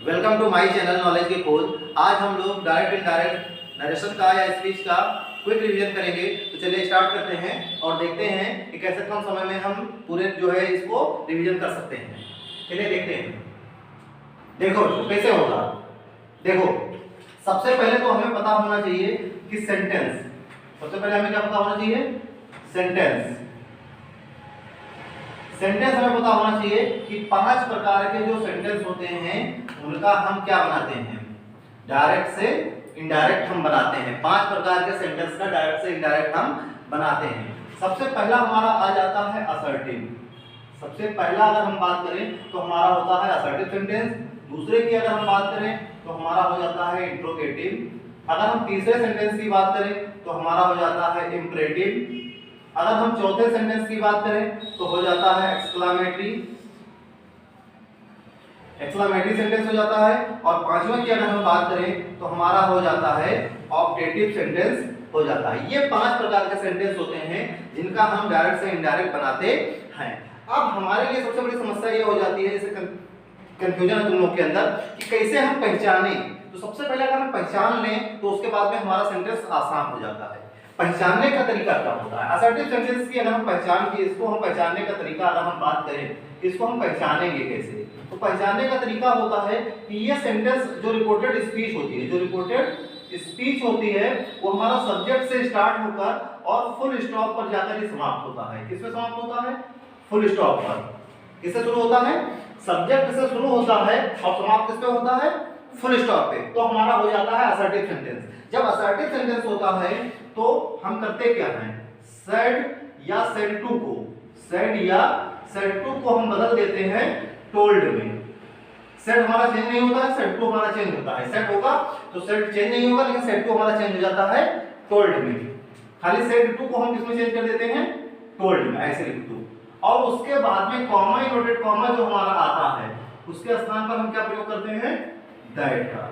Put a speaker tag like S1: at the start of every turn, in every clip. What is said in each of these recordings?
S1: Welcome to my channel knowledge की खोज। आज हम लोग डायरेक्ट इनडायरेक्ट नरेशन का या स्पीच का क्विक रिवीजन करेंगे। तो चलिए स्टार्ट करते हैं और देखते हैं कि कैसे कम समय में हम पूरे जो है इसको रिवीजन कर सकते हैं। चलिए देखते हैं। देखो कैसे होगा। देखो सबसे पहले तो हमें पता होना चाहिए कि सेंटेंस, सबसे पहले हमें क्या पता होना चाहिए, सेंटेंस। सेंटेंस हमें पता होना चाहिए कि 5 प्रकार के जो सेंटेंस होते हैं उनका हम क्या बनाते हैं, डायरेक्ट से इनडायरेक्ट हम बनाते हैं। 5 प्रकार के सेंटेंस का डायरेक्ट से इनडायरेक्ट हम बनाते हैं। सबसे पहला हमारा आ जाता है असर्टिव। सबसे पहला अगर हम बात करें तो हमारा होता है असर्टिव सेंटेंस। दूसरे की अगर हम बात करें तो हमारा हो जाता है इंट्रोगेटिव। अगर हम तीसरे सेंटेंस की बात करें तो हमारा हो जाता है इंपरेटिव। अगर हम चौथे सेंटेंस की बात करें तो हो जाता है एक्सक्लामेटरी। एक्सक्लामेटरी सेंटेंस हो जाता है। और पांचवें की अगर हम बात करें तो हमारा हो जाता है ऑप्टेटिव सेंटेंस हो जाता है। ये 5 प्रकार के सेंटेंस होते हैं जिनका हम डायरेक्ट से इनडायरेक्ट बनाते हैं। अब हमारे लिए सबसे बड़ी समस्या ये हो जाती है, जैसे कंफ्यूजन है तुम लोग के अंदर कि कैसे हम पहचाने। तो सबसे पहले अगर हम पहचान लें तो उसके बाद में हमारा सेंटेंस आसान हो जाता है। पहचानने का तरीका क्या होता है असर्टिव सेंटेंस की, अगर हम पहचान की इसको हम पहचानने का तरीका अगर हम बात करें इसको हम पहचानेंगे कैसे, तो पहचानने का तरीका होता है कि ये सेंटेंस जो रिपोर्टेड स्पीच होती है, जो रिपोर्टेड स्पीच होती है वो हमारा सब्जेक्ट से स्टार्ट होकर और फुल स्टॉप पर जाकर ही समाप्त होता है। किसमें समाप्त होता है, फुल स्टॉप पर। किससे शुरू होता है, सब्जेक्ट से शुरू होता है और समाप्त किस पे होता है, फुल स्टॉप पे। तो हमारा हो जाता है असर्टिव सेंटेंस। जब असर्टिव सेंटेंस होता है तो हम करते क्या हैं, सेड या सेड टू को, सेड या सेड टू को हम बदल देते हैं टोल्ड में। सेड हमारा चेंज नहीं होता है, सेड टू हमारा चेंज होता है। सेड होगा तो सेड चेंज नहीं होगा, लेकिन सेड टू हमारा चेंज हो जाता है टोल्ड में। खाली सेड टू को हम किसमें चेंज कर देते हैं, टोल्ड में, ऐसे लिख दो। और उसके बाद में कॉमा, इनवर्टेड कॉमा जो हमारा आता है उसके स्थान पर हम क्या प्रयोग करते हैं, दैट का।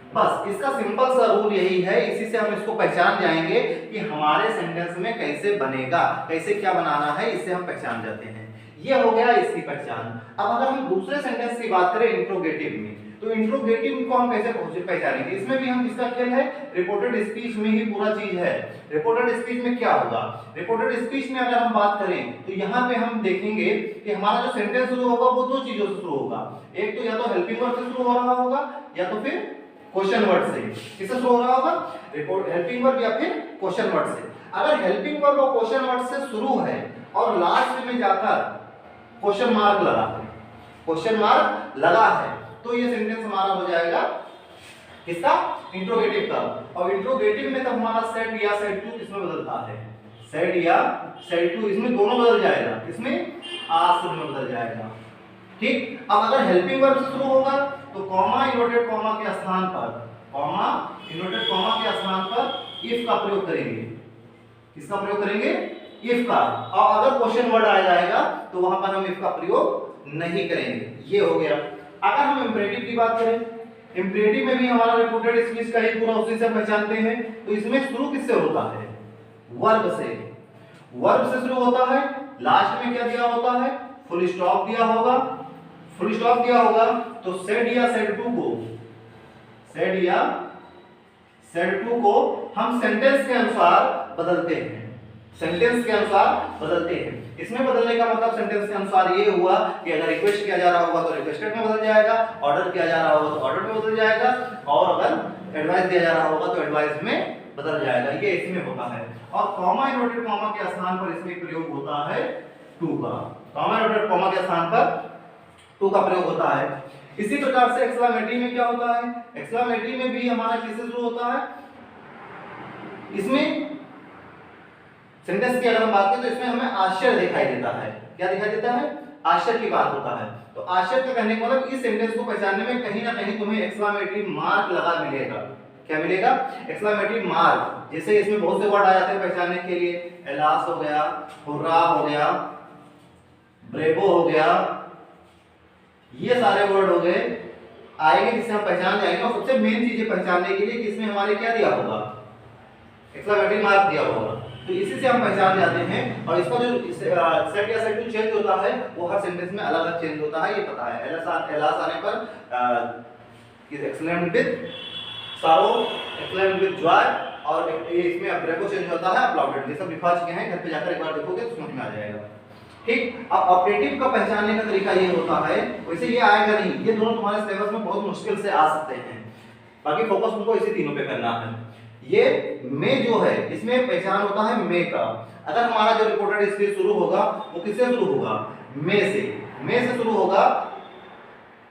S1: बस इसका सिंपल सा रूल यही है। इसी से हम इसको पहचान जाएंगे कि हमारे सेंटेंस में कैसे बनेगा, कैसे क्या बनाना है, इससे हम पहचान जाते हैं। ये हो गया इसकी पहचान। अब अगर हम दूसरे सेंटेंस की बात करें इंट्रोगेटिव में, तो इंट्रोगेटिव को हम कैसे पहचानेंगे, इसमें भी हम किसका खेल है, रिपोर्टेड स्पीच में ही पूरा चीज है। रिपोर्टेड स्पीच में क्या होगा, रिपोर्टेड स्पीच में अगर हम बात करें तो यहाँ पे हम देखेंगे कि हमारा जो सेंटेंस शुरू होगा वो 2 चीजों से शुरू होगा। एक तो या तो हेल्पिंग वर्ब से शुरू हो रहा होगा या तो फिर क्वेश्चन वर्ड से। किससे शुरू हो रहा होगा, रिपोर्ट हेल्पिंग वर्ब या फिर क्वेश्चन वर्ड से। अगर हेल्पिंग वर्ब और क्वेश्चन वर्ड से शुरू है और लास्ट में जाकर क्वेश्चन मार्क लगा है, क्वेश्चन मार्क लगा है, तो ये सेंटेंस हमारा हो जाएगा किसका, इंट्रोगेटिव का। और इंट्रोगेटिव में तब हमारा सेड या सेड टू किसमें बदलता है, सेड या सेड टू, इसमें दोनों बदल जाएगा, इसमें आस्क में बदल जाएगा। ठीक। अब अगर हेल्पिंग वर्ब से शुरू होगा तो कॉमा इनवर्टेड कॉमा के स्थान पर, कॉमा इनवर्टेड कॉमा के स्थान पर इफ का प्रयोग करेंगे। किसका प्रयोग करेंगे, इफ का। और अगर क्वेश्चन वर्ड आ जाएगा तो वहां पर हम इफ का प्रयोग नहीं करेंगे। ये हो गया। अगर हम इंपरेटिव की बात करें, इंपरेटिव में भी हमारा रिपोर्टेड स्पीच का ही पूरा उसी से पहचानते हैं। तो इसमें शुरू किससे होता है, वर्ब से। वर्ब से शुरू होता है, लास्ट में क्या दिया होता है, फुल स्टॉप दिया होगा। फुल स्टॉप दिया होगा तो सेड या सेड टू को, सेड या सेड टू को हम सेंटेंस के अनुसार बदलते हैं, सेंटेंस के अनुसार बदलते हैं। इसमें बदलने का मतलब सेंटेंस के अनुसार ये हुआ कि अगर रिक्वेस्ट किया जा रहा होगा तो रिक्वेस्टेड में बदल जाएगा, ऑर्डर किया जा रहा होगा तो ऑर्डर में बदल जाएगा, और अगर एडवाइस दिया जा रहा होगा तो एडवाइस में बदल जाएगा। ये इसमें होता है। और कॉमा इनवर्टेड कॉमा के स्थान पर इसमें प्रयोग होता है टू का। कॉमा इनवर्टेड कॉमा के स्थान पर टू का प्रयोग होता है। इसी प्रकार से एक्सक्लामेटरी में क्या होता है, एक्सक्लामेटरी में भी हमारा किससे शुरू होता है, इसमें सेंटेंस की अगर हम बात करें तो इसमें हमें आश्चर्य दिखाई देता है। क्या दिखाई देता है, आश्चर्य की बात होता है। तो आश्चर्य का कहने का मतलब इस सेंटेंस को पहचानने में कहीं ना कहीं तुम्हें एक्सक्लामेटरी मार्क लगा मिलेगा। क्या मिलेगा, एक्सक्लामेटरी मार्क। जैसे इसमें बहुत से वर्ड आ जाते हैं पहचानने के लिए, एलास हो गया, हुर्रा हो गया, ब्रेवो हो गया, ये सारे वर्ड हो गए आएंगे जिससे हम पहचान जाएंगे। और सबसे मेन चीजें पहचानने के लिए कि इसमें हमारे क्या दिया होगा, एक्सक्लामेटरी मार्क दिया होगा। तो इसी से हम पहचान जाते हैं। और इसका जो सेट या सेट टू चेंज होता है वो हर सेंटेंस में अलग अलग चेंज होता है, ये पता है। एलास आने पर कि एक्सीलेंट विद सारो, एक्सीलेंट विद जॉय, और इसमें अब्रेको चेंज होता है अपलाउडेड, ये सब लिखा चुके हैं, घर पे जाकर एक बार देखोगे तो समझ में आ जाएगा। ठीक, अब ऑपरेटिव का पहचानने का तरीका ये होता है, वैसे ये आएगा नहीं, ये दोनों तुम्हारे सिलेबस में बहुत मुश्किल से आ सकते हैं, बाकी फोकस तुमको इसी तीनों पे करना है। ये मे जो है इसमें पहचान होता है मे का, अगर हमारा जो रिपोर्टेड स्पीच शुरू होगा वो किससे शुरू होगा, मे से शुरू होगा,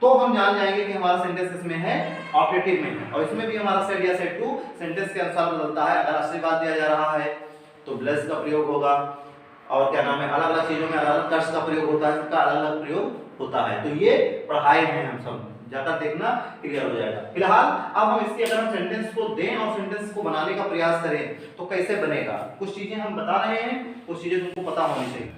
S1: तो हम जान जाएंगे कि हमारा सेंटेंस इसमें है ऑपरेटिव में है। और इसमें भी हमारा सेट या सेट टू सेंटेंस के अनुसार बदलता है, अगर आशीर्वाद दिया जा रहा है तो ब्लेस का प्रयोग होगा, और क्या नाम है अलग अलग चीजों में अलग अलग कर्ष का प्रयोग होता है, सबका अलग अलग प्रयोग होता है। तो ये पढ़ाए हैं हम सब, जाकर देखना क्लियर हो जाएगा। फिलहाल अब हम इसके अगर हम सेंटेंस को दें और सेंटेंस को बनाने का प्रयास करें तो कैसे बनेगा, कुछ चीजें हम बता रहे हैं, कुछ चीजें तुमको पता होनी चाहिए।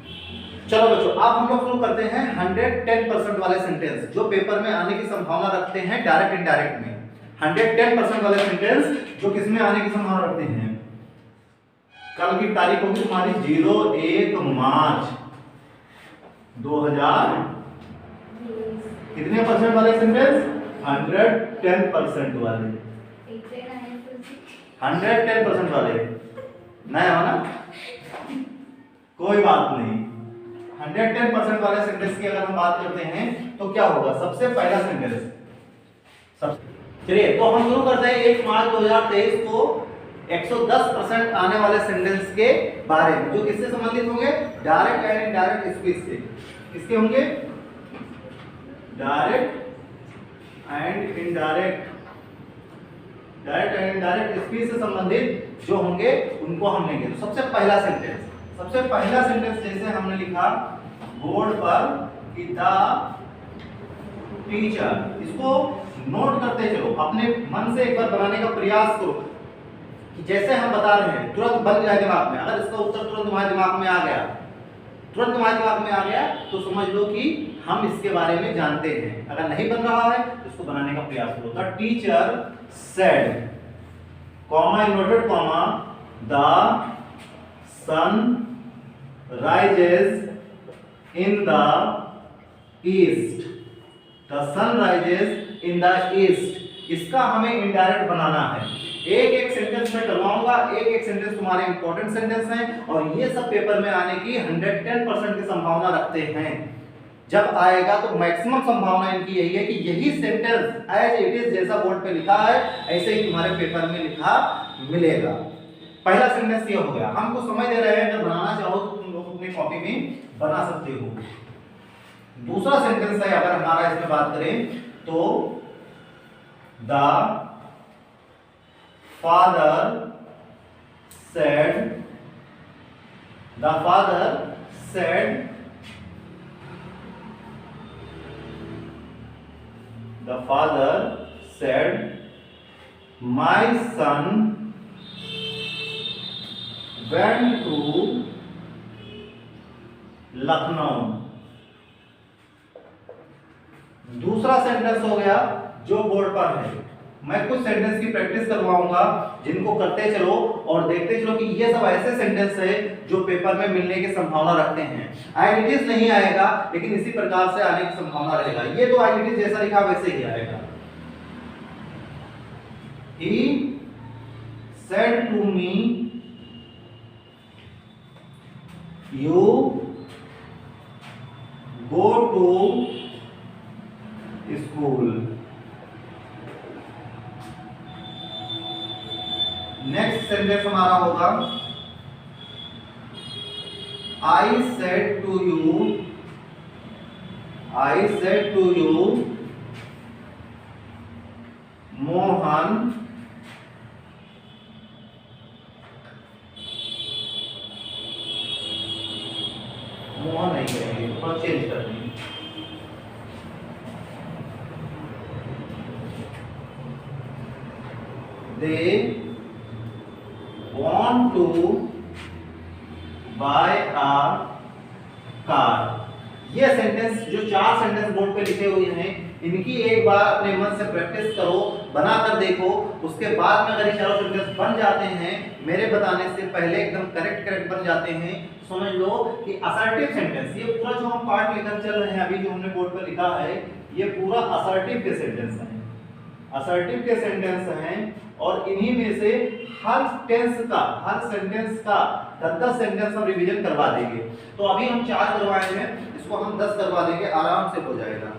S1: चलो बच्चों, अब हम लोग शुरू करते हैं 110% वाले सेंटेंस जो पेपर में आने की संभावना रखते हैं डायरेक्ट इनडायरेक्ट में। 110% वाले सेंटेंस जो किसमें आने की संभावना रखते हैं, कल की तारीख होगी तुम्हारी 01 मार्च 2000 कितने परसेंट वाले सेंटेंस, 110% वाले, 110% वाले, नया हो ना, कोई बात नहीं। 110% वाले सेंटेंस की अगर हम बात करते हैं तो क्या होगा, सबसे पहला सेंटेंस, चलिए तो हम शुरू करते हैं 1 मार्च 2023 को 110% आने वाले सेंटेंस के बारे में, जो किससे संबंधित होंगे, डायरेक्ट एंड इनडायरेक्ट स्पीच से। किसके होंगे, direct and indirect, direct and indirect speech से संबंधित जो होंगे उनको हम लेंगे। तो सबसे पहला सेंटेंस जैसे हमने लिखा बोर्ड पर कि द टीचर, इसको नोट करते चलो, अपने मन से एक बार बनाने का प्रयास करो कि जैसे हम बता रहे हैं तुरंत बन जाए दिमाग में। अगर इसका उत्तर तुरंत तुम्हारे दिमाग में आ गया, तो समझ लो कि हम इसके बारे में जानते हैं। अगर नहीं बन रहा है तो इसको बनाने का प्रयास करो। The teacher said, comma inverted comma, the sun rises in the east, the sun rises in the east, इसका हमें इनडायरेक्ट बनाना है। एक सेंटेंस में करवाऊंगा, एक सेंटेंस तुम्हारे इंपॉर्टेंट सेंटेंस हैं और ये सब पेपर में आने की 110% की संभावना रखते हैं। जब आएगा तो मैक्सिमम संभावना इनकी यही है कि यही सेंटेंस एज इट इज जैसा बोर्ड पे लिखा है ऐसे ही तुम्हारे पेपर में लिखा मिलेगा। पहला सेंटेंस ये हो गया, हमको समझ दे रहे हैं, अगर बनाना चाहो तो तुम लोग अपनी कॉपी में बना सकते हो। दूसरा सेंटेंस है अगर हमारा इसमें बात करें तो the father said, the father said, the father said my son went to Lucknow. दूसरा सेंटेंस हो गया जो बोर्ड पर है। मैं कुछ सेंटेंस की प्रैक्टिस करवाऊंगा जिनको करते चलो और देखते चलो कि ये सब ऐसे सेंटेंस है जो पेपर में मिलने की संभावना रखते हैं। आइडेंटिटीज नहीं आएगा लेकिन इसी प्रकार से आने की संभावना रहेगा। ये तो आइडेंटिटीज जैसा लिखा वैसे ही आएगा। He said to me, you go to school. Next sentence हमारा होगा I said to you Mohan नहीं करेंगे, थोड़ा चेंज कर देंगे। They want to buy a car। ये सेंटेंस जो 4 सेंटेंस बोर्ड पे लिखे हुए हैं इनकी एक बार अपने मन से प्रैक्टिस करो, बना कर देखो। उसके बाद में अगर ये चारों सेंटेंस बन जाते हैं, मेरे बताने से पहले एकदम करेक्ट बन जाते हैं, समझ लो कि असर्टिव सेंटेंस, ये पूरा जो हम पार्ट लेकर चल रहे हैं अभी जो हमने बोर्ड पर लिखा है ये पूरा असर्टिव के सेंटेंस है। असर्टिव के सेंटेंस हैं और इन्हीं में से हर सेंटेंस का 10 सेंटेंस हम रिवीजन करवा देंगे। तो अभी हम 4 करवाए हैं, इसको हम 10 करवा देंगे, आराम से हो जाएगा।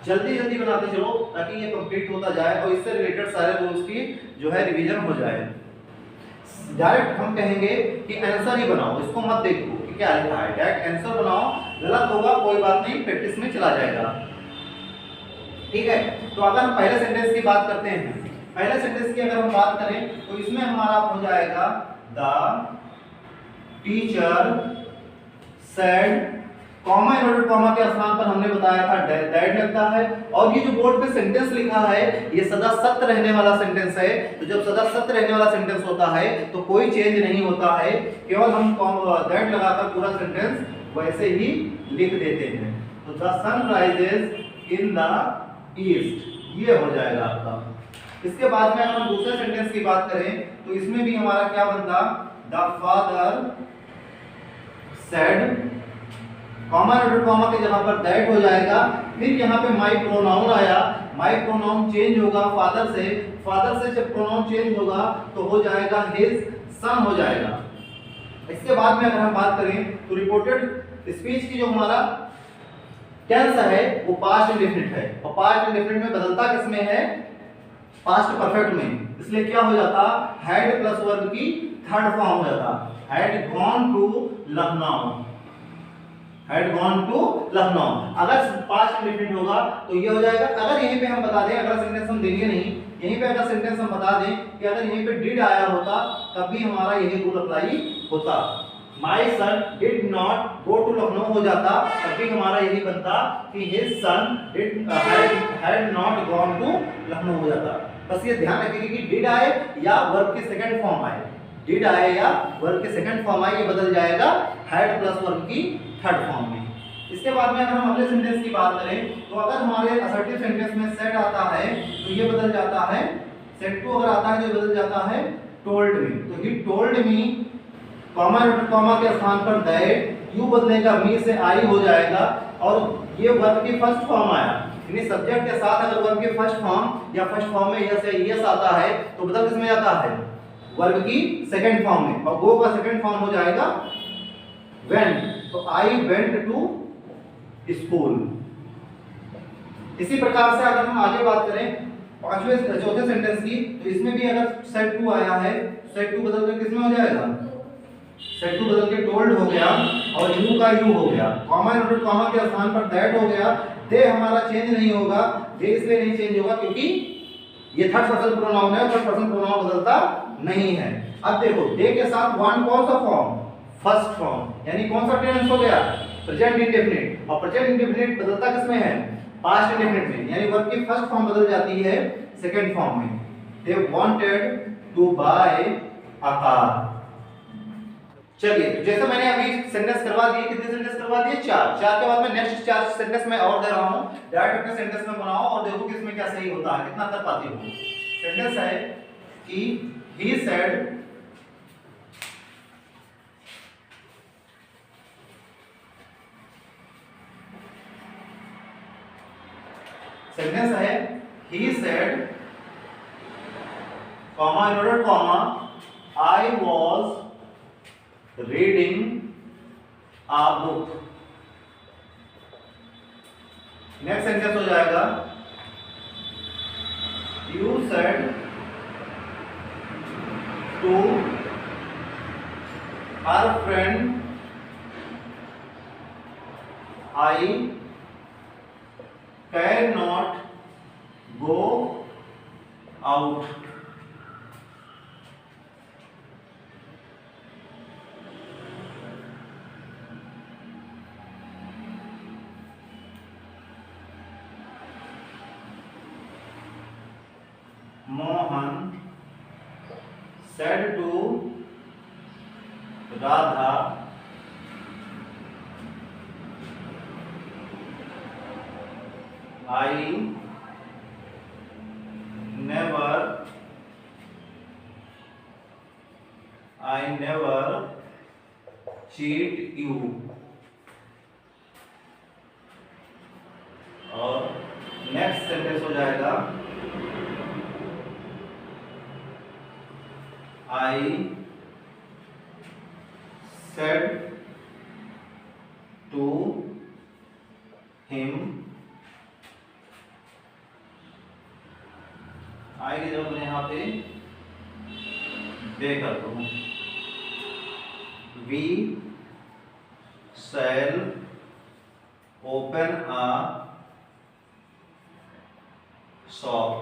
S1: जल्दी जल्दी बनाते चलो ताकि ये कंप्लीट होता जाए और इससे रिलेटेड सारे रूल्स की जो है रिवीजन हो जाए। डायरेक्ट हम कहेंगे कि आंसर ही बनाओ, इसको मत देखो कि क्या लिखा है, डायरेक्ट आंसर बनाओ। गलत होगा कोई बात नहीं, प्रैक्टिस में चला जाएगा, ठीक है। तो अगर हम पहले सेंटेंस की बात करते हैं, पहले सेंटेंस की अगर हम बात करें तो इसमें हमारा हो जाएगा the teacher said, comma inverted comma के स्थान पर हमने बताया था दैट लगता है। और ये जो बोर्ड पे सेंटेंस लिखा है ये सदा सत्य रहने वाला सेंटेंस है। तो जब सदा सत्य रहने वाला सेंटेंस होता है तो कोई चेंज नहीं होता है, केवल हम दैट लगाकर पूरा सेंटेंस वैसे ही लिख देते हैं। तो the sun rises in the east, ये हो जाएगा आपका। इसके बाद में अगर हम दूसरे सेंटेंस की बात करें तो इसमें भी हमारा क्या बनता, the father said, comma inverted comma के जगह पर दैट हो जाएगा। फिर यहाँ पे माई प्रोनाउन आया, माई प्रोनाउन चेंज होगा फादर से जब प्रोनाउन चेंज होगा तो हो जाएगा हिज सन हो जाएगा। इसके बाद में अगर हम बात करें तो रिपोर्टेड स्पीच की जो हमारा टेंस है वो पास्ट इंडेफिनिट है, और पास्ट इंडेफिनिट में बदलता किसमें है, पास्ट परफेक्ट में। इसलिए क्या हो जाता, हैड प्लस वर्ब की थर्ड फॉर्म हो जाता, had gone to Lucknow, had gone to Lucknow. अगर पास्ट इंडेफिनिट होगा तो ये हो जाएगा। अगर यहीं पे हम बता दें, अगला सेंटेंस हम देंगे नहीं, यहीं पे अगर सेंटेंस हम बता दें कि अगर यहीं पे डिड आया होता तब भी हमारा यही रूल अप्लाई होता, my son did not go to Lucknow हो जाता, तब भी हमारा यही बनता कि his son had not gone to Lucknow हो जाता। बस ये ध्यान रखिए कि डिड आए या वर्ब के सेकंड फॉर्म आए, डिड आए या वर्ब के सेकंड फॉर्म आए, ये बदल जाएगा हैड प्लस वर्ब की थर्ड फॉर्म में। इसके बाद में अगर हम अगले सेंटेंस की बात करें तो अगर हमारे असर्टिव सेंटेंस में सेड आता है तो ये बदल जाता है, सेड टू अगर आता है तो ये बदल जाता है टोल्ड मी। तो he told me, comma comma के स्थान पर दैट, यू बदलेगा मी से आई हो जाएगा। और ये वर्ब की फर्स्ट फॉर्म आया, यानी सब्जेक्ट के साथ अगर वर्ब की फर्स्ट फॉर्म या फर्स्ट फॉर्म में यस या यस आता है तो बदल किसमें जाता है, वर्ब की सेकंड फॉर्म में, और गो का सेकंड फॉर्म हो जाएगा वेंट। तो आई वेंट टू स्कूल। इसी प्रकार से अगर हम आगे बात करें चौथे सेंटेंस की तो इसमें भी अगर सेड टू आया है, सेड टू बदल कर किसमें हो जाएगा, सेड टू बदल के टोल्ड हो गया और यू का यू हो गया, कॉमा इन्वर्टेड कॉमा के स्थान पर दैट हो गया। दे हमारा चेंज नहीं होगा, दे इसलिए नहीं चेंज होगा क्योंकि ये थर्ड पर्सन प्रोनाउन है, थर्ड पर्सन प्रोनाउन बदलता नहीं है। अब देखो दे के साथ वन कौन सा फॉर्म, फर्स्ट फॉर्म, यानी कौन सा टेंस हो गया, प्रेजेंट इंडेफिनिट। और प्रेजेंट इंडेफिनिट बदलता किसमें है, पास्ट इंडेफिनिट में, यानी वर्ब की फर्स्ट फॉर्म बदल जाती है सेकंड फॉर्म में। They wanted to buy a car. चलिए जैसे मैंने अभी सेंटेंस करवा दिए, कितने सेंटेंस करवा दिए, 4। 4 के बाद में नेक्स्ट 4 सेंटेंस में और दे रहा हूं, डायरेक्ट अपने सेंटेंस में बनाओ और देखो कि इसमें क्या सही होता है, कितना कर पाती हो। सेंटेंस है कि he said सेंटेंस है he said comma inverted comma I was reading a book। Next sentence हो जाएगा you said to her friend I cannot go out। Mohan said to Radha I never cheat you। और next sentence हो जाएगा I said to him, आई की जगह मैं यहाँ पे दे कर दूं, we shall open a shop.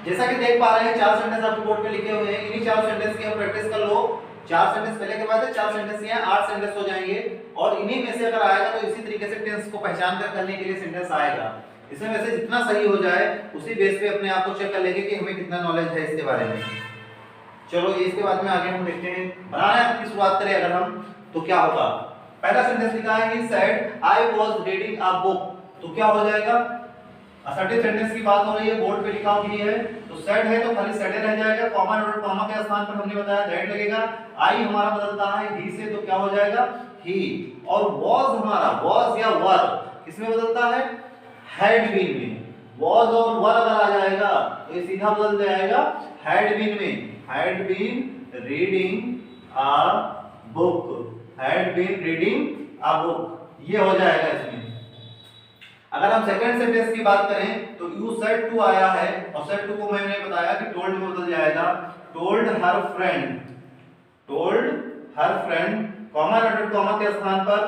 S1: जैसा कि देख पा रहे हैं 4 सेंटेंस आपके बोर्ड पे लिखे हुए हैं, इन्हीं 4 सेंटेंस की हम प्रैक्टिस कर लो। 4 सेंटेंस पहले के बाद है, 4 सेंटेंस ये 8 सेंटेंस हो जाएंगे और इन्हीं में से अगर आएगा तो इसी तरीके से टेंस को पहचान कर करने के लिए सेंटेंस आएगा। इसमें वैसे जितना सही हो जाए उसी बेस पे अपने आप को चेक कर लेंगे कि हमें कितना नॉलेज है इसके बारे में। चलो इसके बाद में आगे हम देखते हैं, बनाना की शुरुआत करें अगर हम तो क्या होगा। पहला सेंटेंस लिखा है he said I was reading a book, तो क्या हो जाएगा, असर्टिव सेंटेंस की बात हो रही है, बोर्ड पे लिखा हुआ है तो सेड है तो खाली सेड रह जाएगा, कॉमा और कॉमा के स्थान पर हमने बताया दैट लगेगा। आई हमारा बदलता है ही से तो क्या हो जाएगा ही, और वाज हमारा वाज या वर किसमें बदलता है, हैड बीन में। वाज और वर अगर आ जाएगा तो ये सीधा बदल जाएगा हैड बीन में, had been reading a book, had been reading a book, ये हो जाएगा इसमें। अगर हम सेकंड सेंटेंस की बात करें तो यू सेड टू आया है और सेड टू को मैंने बताया कि टोल्ड में बदल जाएगा, told her friend, told her friend, comma dotted comma के स्थान पर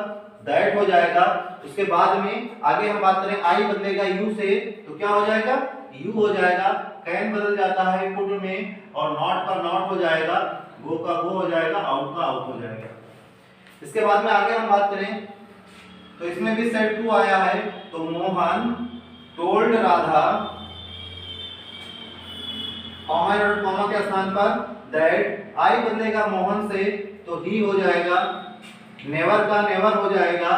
S1: दैट हो जाएगा। उसके बाद में आगे हम बात करें आई बदलेगा यू से तो क्या हो जाएगा यू हो जाएगा, कैन बदल जाता है कुड में और नॉट पर नॉट हो जाएगा, गो का गो हो जाएगा, आउट का आउट हो जाएगा। इसके बाद में आगे हम बात करें तो इसमें भी सेड टू आया है तो मोहन टोल्ड राधा, कॉमा के स्थान पर दैट, आई बदलेगा मोहन से तो ही हो जाएगा, नेवर का नेवर हो जाएगा,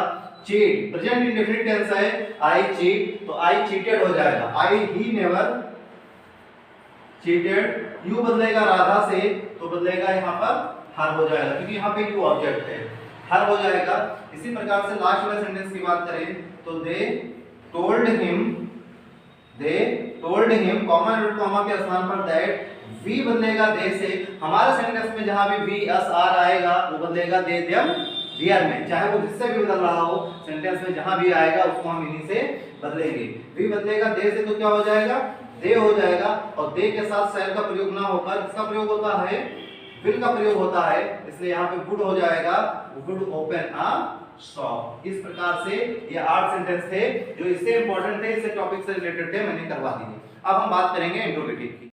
S1: चीट प्रेजेंट इंडेफिनिट टेंस है आई चीट तो आई चीटेड हो जाएगा, आई ही नेवर चीटेड, यू बदलेगा राधा से तो बदलेगा यहाँ पर हर हो जाएगा क्योंकि यहाँ पे यू ऑब्जेक्ट है, हर हो जाएगा। इसी प्रकार से लास्ट वाले सेंटेंस की बात करें तो they told him comma dot comma के स्थान पर दैट, वी बदलेगा दे से, हमारे सेंटेंस में जहां भी वी एस आर आएगा वो बदलेगा दे देम देयर में, चाहे वो जिससे भी बदल रहा हो सेंटेंस में जहां भी आएगा उसको हम इन्हीं से बदलेंगे। वी बदलेगा दे से तो क्या हो जाएगा दे हो जाएगा, और दे के साथ शैल का प्रयोग ना होकर इसका प्रयोग होता है विल का प्रयोग होता है, इसलिए यहाँ पे वुड हो जाएगा, वुड ओपन अ शॉप। इस प्रकार से ये 8 सेंटेंस थे जो इससे इंपॉर्टेंट थे, इससे टॉपिक से रिलेटेड थे, मैंने करवा दिए। अब हम बात करेंगे इंट्रोगेटिव की।